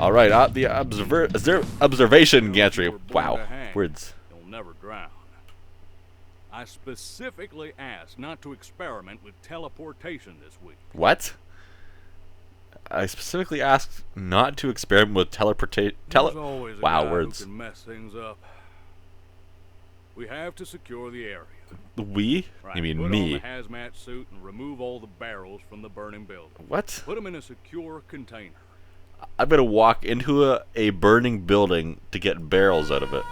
Alright, the observation gantry. Wow. Words. You'll never drown. I specifically asked not to experiment with teleportation this week. What? I specifically asked not to experiment with teleportation. There's always a Wow, guy words. who can mess things up. We have to secure the area. We? Right. You mean Put me? on the hazmat suit and remove all the barrels from the burning building. What? Put them in a secure container. I'm gonna walk into a burning building to get barrels out of it.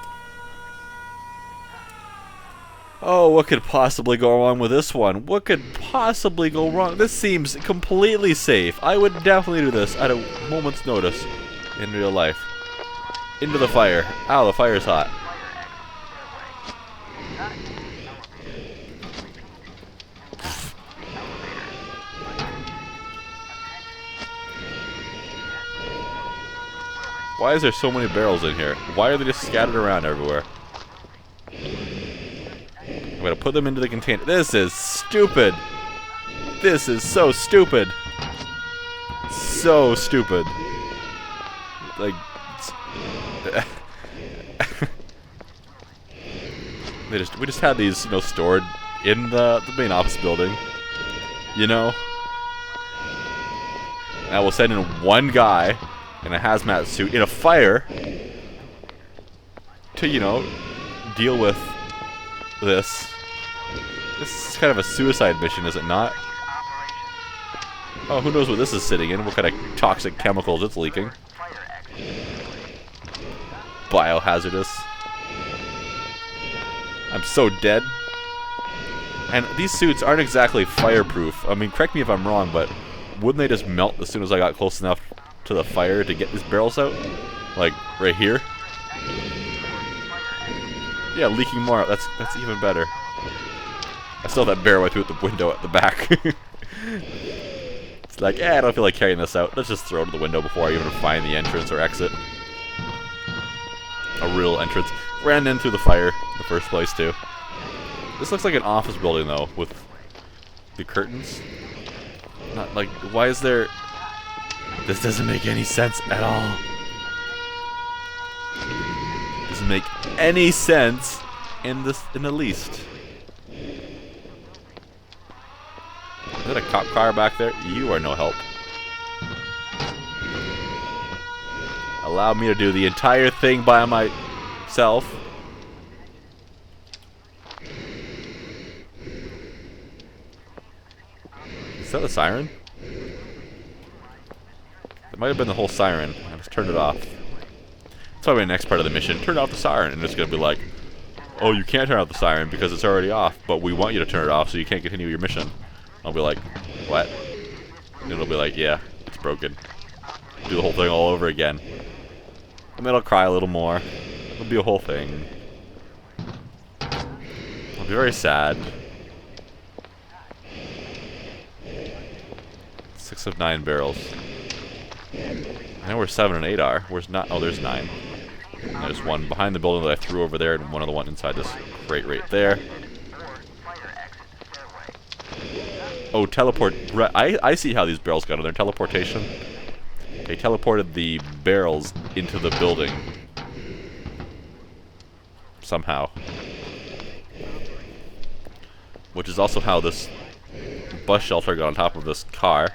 Oh, what could possibly go wrong with this one? What could possibly go wrong? This seems completely safe. I would definitely do this at a moment's notice in real life. Into the fire. Ow, the fire's hot. Why is there so many barrels in here? Why are they just scattered around everywhere? I'm gonna put them into the container. This is stupid. This is so stupid. So stupid. Like, we just had these, stored in the main office building. Now we'll send in one guy in a hazmat suit in a fire to, deal with this. This is kind of a suicide mission, is it not? Oh, who knows what this is sitting in? What kind of toxic chemicals it's leaking? Biohazardous. I'm so dead. And these suits aren't exactly fireproof. I mean, correct me if I'm wrong, but wouldn't they just melt as soon as I got close enough to the fire to get these barrels out? Like, right here? Yeah, leaking more. That's even better. I still have that barrel I threw at the window at the back. It's like, I don't feel like carrying this out. Let's just throw it to the window before I even find the entrance or exit. A real entrance. Ran in through the fire in the first place, too. This looks like an office building, though, with the curtains. Not like, why is there... This doesn't make any sense at all. Doesn't make any sense in the least. Is that a cop car back there? You are no help. Allow me to do the entire thing by myself. Is that a siren? That might have been the whole siren. I just turned it off. That's probably the next part of the mission. Turn off the siren. And it's going to be like, oh, you can't turn off the siren because it's already off, but we want you to turn it off so you can't continue your mission. I'll be like, what? And it'll be like, yeah, it's broken. Do the whole thing all over again. And then I'll cry a little more. It'll be a whole thing. I'll be very sad. 6 of 9 barrels. I know where 7 and 8 are. Where's not? Oh, there's 9. And there's one behind the building that I threw over there, and one other one inside this crate right there. Oh, teleport. I see how these barrels got in there. Teleportation. They teleported the barrels into the building. Somehow. Which is also how this bus shelter got on top of this car.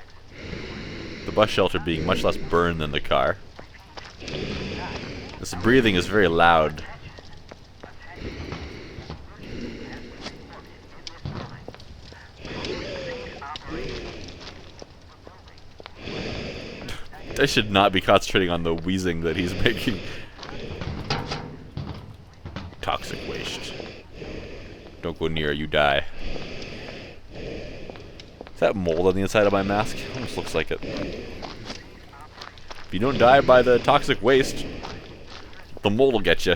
The bus shelter being much less burned than the car. This breathing is very loud. I should not be concentrating on the wheezing that he's making. Toxic waste. Don't go near, you die. Is that mold on the inside of my mask? Almost looks like it. If you don't die by the toxic waste, the mold will get you.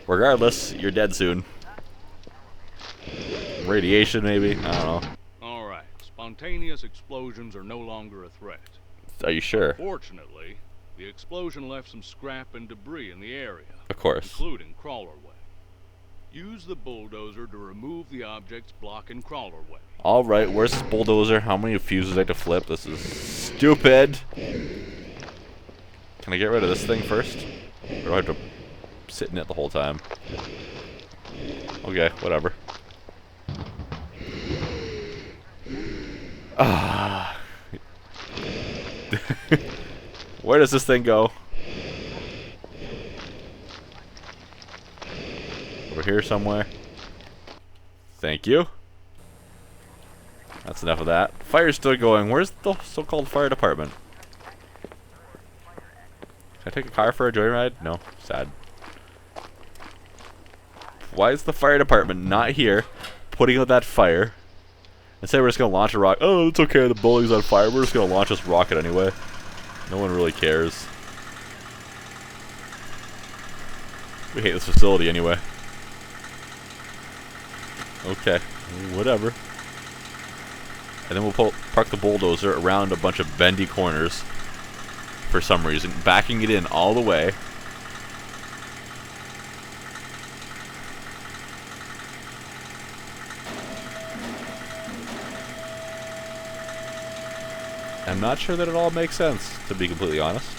Regardless, you're dead soon. Radiation, maybe? I don't know. Alright, spontaneous explosions are no longer a threat. Are you sure? Fortunately, the explosion left some scrap and debris in the area. Of course. Including crawlerway. Use the bulldozer to remove the objects blocking crawlerway. Alright, where's this bulldozer? How many fuses I have to flip? This is stupid. Can I get rid of this thing first? Or do I have to sit in it the whole time? Okay, whatever. Ah. Where does this thing go? Over here somewhere. Thank you. That's enough of that. Fire's still going. Where's the so-called fire department? Can I take a car for a joyride? No. Sad. Why is the fire department not here putting out that fire? Instead we're just going to launch a rocket. Oh, it's okay, the building's on fire. We're just going to launch this rocket anyway. No one really cares. We hate this facility anyway. Okay, whatever. And then we'll park the bulldozer around a bunch of bendy corners for some reason, backing it in all the way. I'm not sure that it all makes sense, to be completely honest.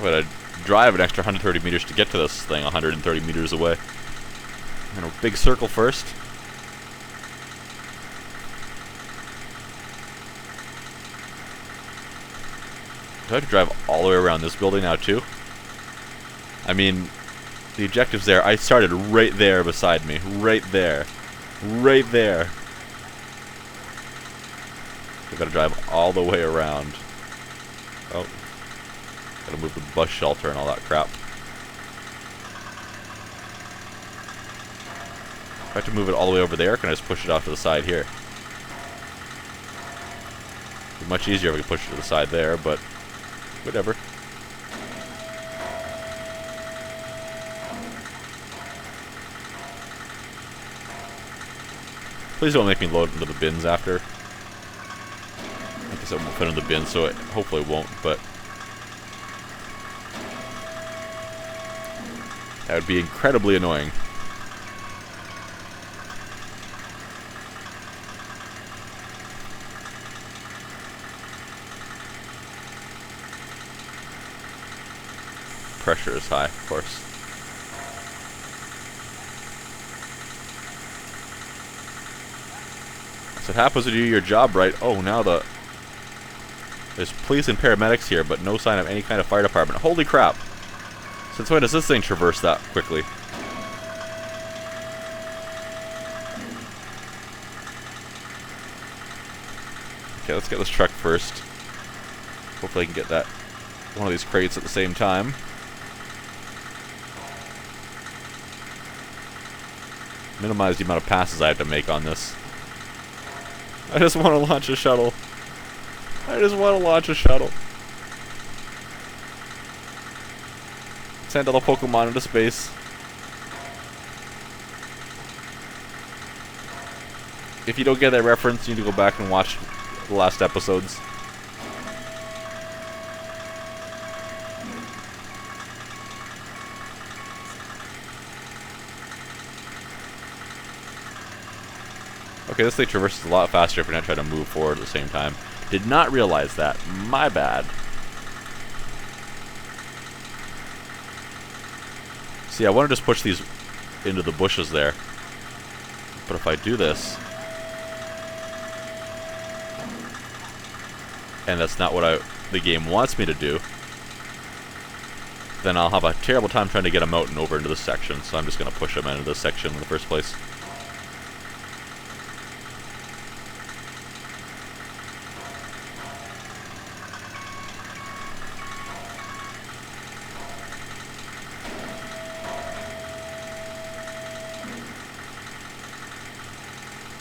But I'd drive an extra 130 meters to get to this thing 130 meters away. And a big circle first. Do I have to drive all the way around this building now too? I mean, the objective's there. I started right there beside me. Right there. Right there. I've got to drive all the way around. Oh. Gotta move the bus shelter and all that crap. If I have to move it all the way over there, or can I just push it off to the side here? It'd be much easier if I could push it to the side there, but whatever. Please don't make me load into the bins after. I guess I won't fit in the bin, so it hopefully won't, but that would be incredibly annoying. Pressure is high, of course. That's what happens when you do your job right. Oh, now there's police and paramedics here, but no sign of any kind of fire department. Holy crap! Since when does this thing traverse that quickly? Okay, let's get this truck first. Hopefully I can get that one of these crates at the same time. Minimize the amount of passes I have to make on this. I just want to launch a shuttle. I just want to launch a shuttle. Send all the Pokemon into space. If you don't get that reference, you need to go back and watch the last episodes. Okay, this thing traverses a lot faster if you're not trying to move forward at the same time. Did not realize that. My bad. See, I want to just push these into the bushes there. But if I do this, and that's not what the game wants me to do, then I'll have a terrible time trying to get them out and over into this section. So I'm just going to push them into this section in the first place.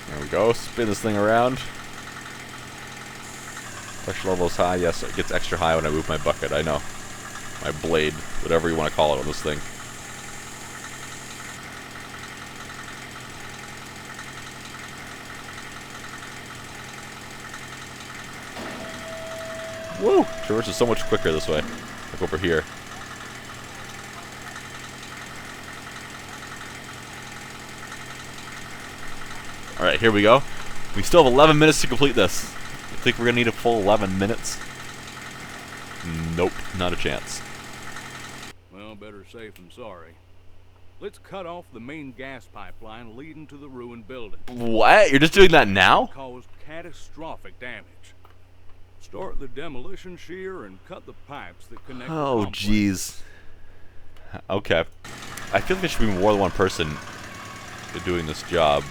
There we go, spin this thing around. Pressure level is high, yes, it gets extra high when I move my bucket, I know. My blade, whatever you want to call it on this thing. Woo! Traverses so much quicker this way. Look over here. Alright, here we go. We still have 11 minutes to complete this. You think we're gonna need a full 11 minutes? Nope, not a chance. Well, better safe than sorry. Let's cut off the main gas pipeline leading to the ruined building. What? You're just doing that now? Caused catastrophic damage. Start the demolition shear and cut the pipes that connect. Oh, jeez. Okay. I feel like there should be more than one person doing this job.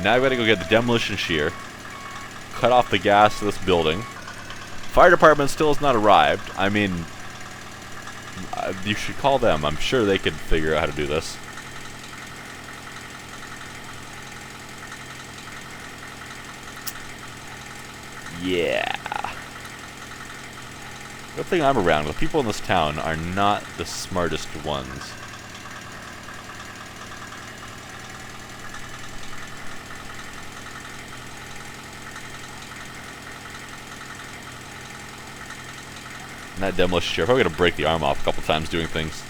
Now I've got to go get the demolition shear, cut off the gas to this building. Fire department still has not arrived. I mean, you should call them. I'm sure they could figure out how to do this. Yeah. Good thing I'm around. The people in this town are not the smartest ones. And that demolition shear, I'm probably gonna break the arm off a couple times doing things.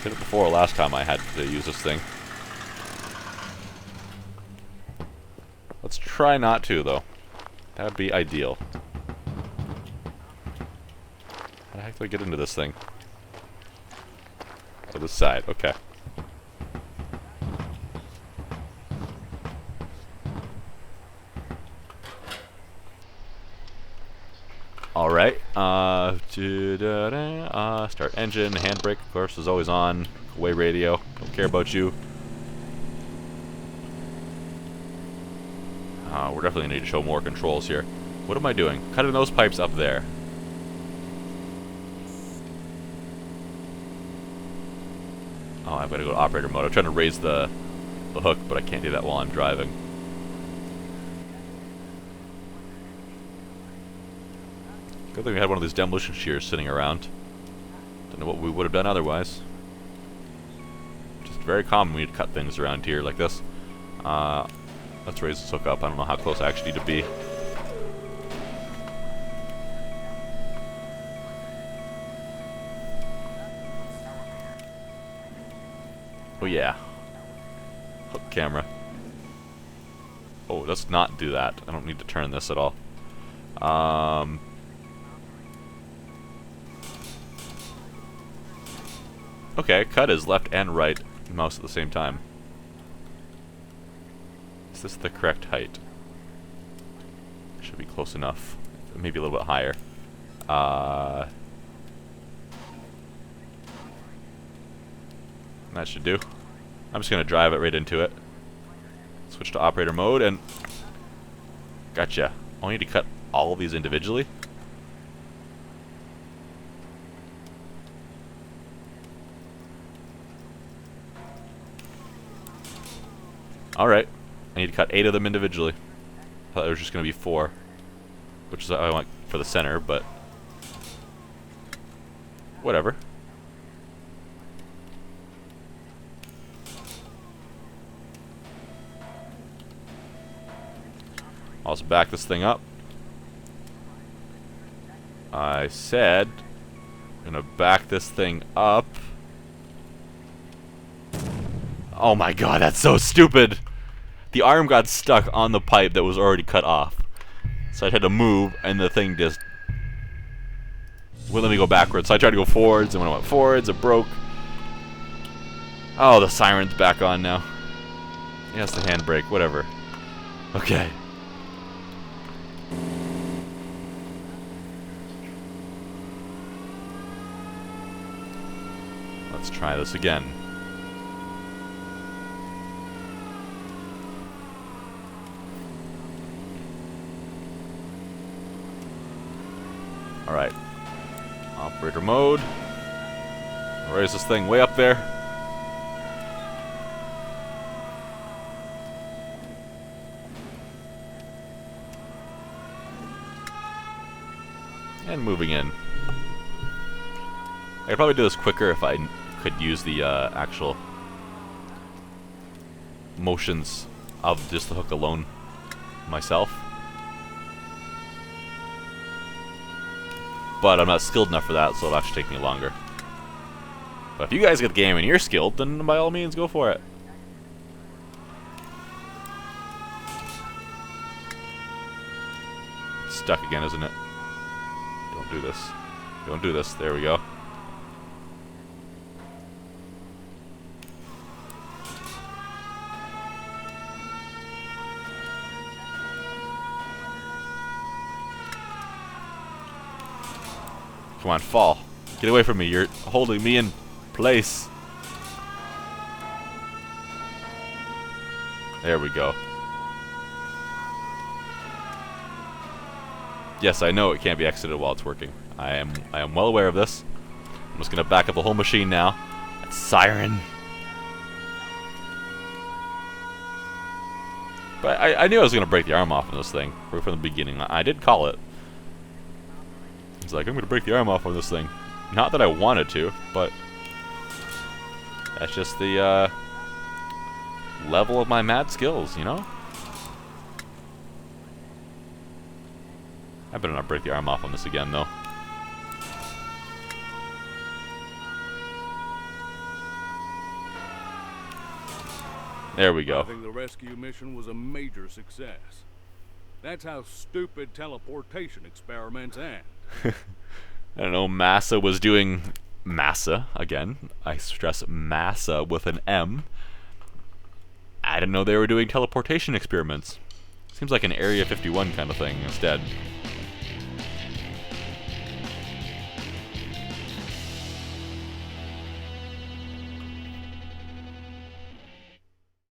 Did it before last time I had to use this thing. Let's try not to, though. That would be ideal. How the heck do I get into this thing? To this side, okay. Alright, start engine, handbrake, of course, is always on. Away radio, don't care about you. We're definitely going to need to show more controls here. What am I doing? Cutting those pipes up there. Oh, I've got to go to operator mode. I'm trying to raise the hook, but I can't do that while I'm driving. Good thing we had one of these demolition shears sitting around. Don't know what we would have done otherwise. Just very common when you cut things around here like this. Let's raise this hook up. I don't know how close I actually need to be. Oh yeah. Hook camera. Oh, let's not do that. I don't need to turn this at all. Okay, cut is left and right mouse at the same time. Is this the correct height? Should be close enough. Maybe a little bit higher. That should do. I'm just going to drive it right into it. Switch to operator mode and... Gotcha. I need to cut all of these individually. Alright. I need to cut 8 of them individually. I thought there was just going to be 4. Which is what I want for the center, but... whatever. I'll just back this thing up. I said... I'm going to back this thing up. Oh my god, that's so stupid! The arm got stuck on the pipe that was already cut off. So I had to move, and the thing just wouldn't let me go backwards. So I tried to go forwards, and when I went forwards, it broke. Oh, the siren's back on now. Yes, the handbrake, whatever. Okay. Let's try this again. Alright. Operator mode. Raise this thing way up there. And moving in. I could probably do this quicker if I could use the actual motions of just the hook alone myself. But I'm not skilled enough for that, so it'll actually take me longer. But if you guys get the game and you're skilled, then by all means, go for it. stuck again, isn't it? Don't do this. Don't do this. There we go. Come on, fall. Get away from me. You're holding me in place. There we go. Yes, I know it can't be exited while it's working. I am well aware of this. I'm just gonna back up the whole machine now. That siren. But I knew I was gonna break the arm off on this thing right from the beginning. I did call it. It's like, I'm gonna break the arm off on this thing. Not that I wanted to, but that's just the level of my mad skills, you know? I better not break the arm off on this again, though. There we go. I think the rescue mission was a major success. That's how stupid teleportation experiments end. I don't know, Massa was doing Massa, again. I stress Massa with an M. I didn't know they were doing teleportation experiments. Seems like an Area 51 kind of thing instead.